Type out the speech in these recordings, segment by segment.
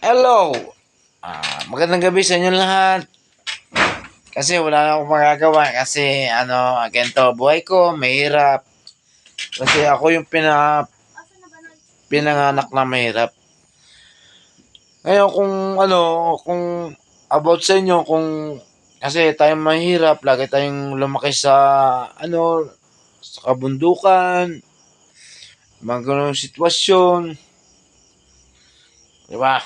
Hello! Magandang gabi sa inyo lahat. Kasi wala na akong magagawa. Kasi ganito, buhay ko, mahirap. Kasi ako yung pinanganak na mahirap. Ngayon kung about sa inyo, kasi tayong mahirap, lagi tayong lumaki sa kabundukan, mga ganung sitwasyon. Di ba?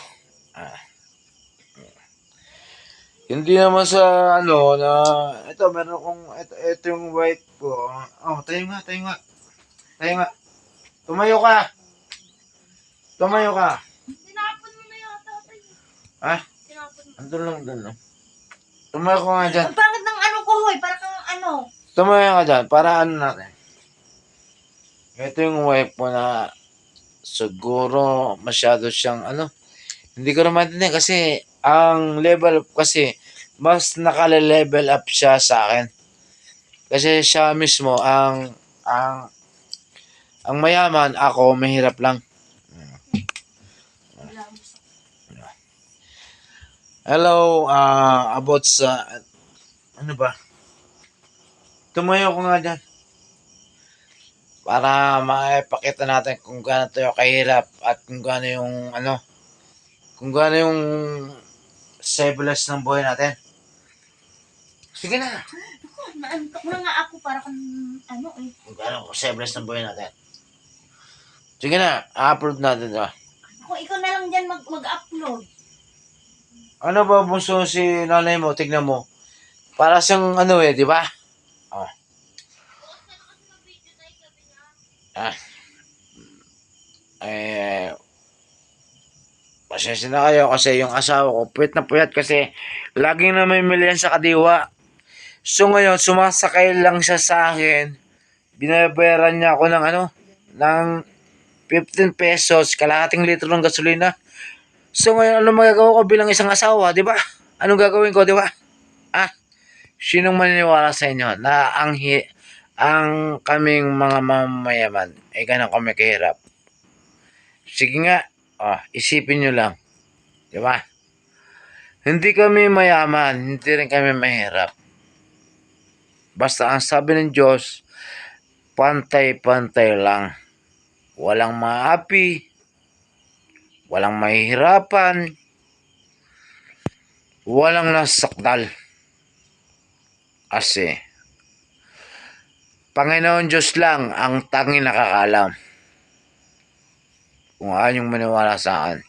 Ah, Hindi naman sa na meron akong ito yung wife ko. Oh, tayo nga. Tayo nga. Tumayo ka. Tumayo ka. Tinapon mo na yata tayo. Ha? Tinapon mo. Andun lang. Tumayo ka nga dyan. Ang pangit ng ko, hoy. Para kang Tumayo ka dyan. Para natin. Ito yung wife ko na siguro masyado siyang hindi ko naman din kasi ang level up kasi mas nakale-level up siya sa akin. Kasi siya mismo ang mayaman, ako mahirap lang. Hello, about sa ano ba? Tumayo ko nga dyan. Para maipakita natin kung gaano tayo kahirap at kung gaano yung sebelas ng buhay natin. Sige na. Naantok na nga ako para kang Kung gaano sebelas ng buhay natin. Sige na, upload natin ito. Ako, ikaw na lang dyan mag-upload. Ano ba bunso si nanay mo? Tignan mo. Para siyang di ba? Oh. Pasensya na kayo kasi yung asawa ko, puyat na puyat kasi laging na may miliyan sa kadiwa. So ngayon, sumasakay lang siya sa akin. Binabayaran niya ako ng 15 pesos, kalahating litro ng gasolina. So ngayon, ano magagawa ko bilang isang asawa, di ba? Anong gagawin ko, di ba? Sinong maniniwala sa inyo na ang kaming mga mamayaman ay ganun kami kahirap? Sige nga, isipin nyo lang. Di ba? Hindi kami mayaman, hindi rin kami mahirap. Basta ang sabi ng Diyos, pantay-pantay lang. Walang maapi, walang mahihirapan, walang nasakdal. Kasi, Panginoon Diyos lang ang tanging nakakaalam. Kung anyong maniwala sa akin.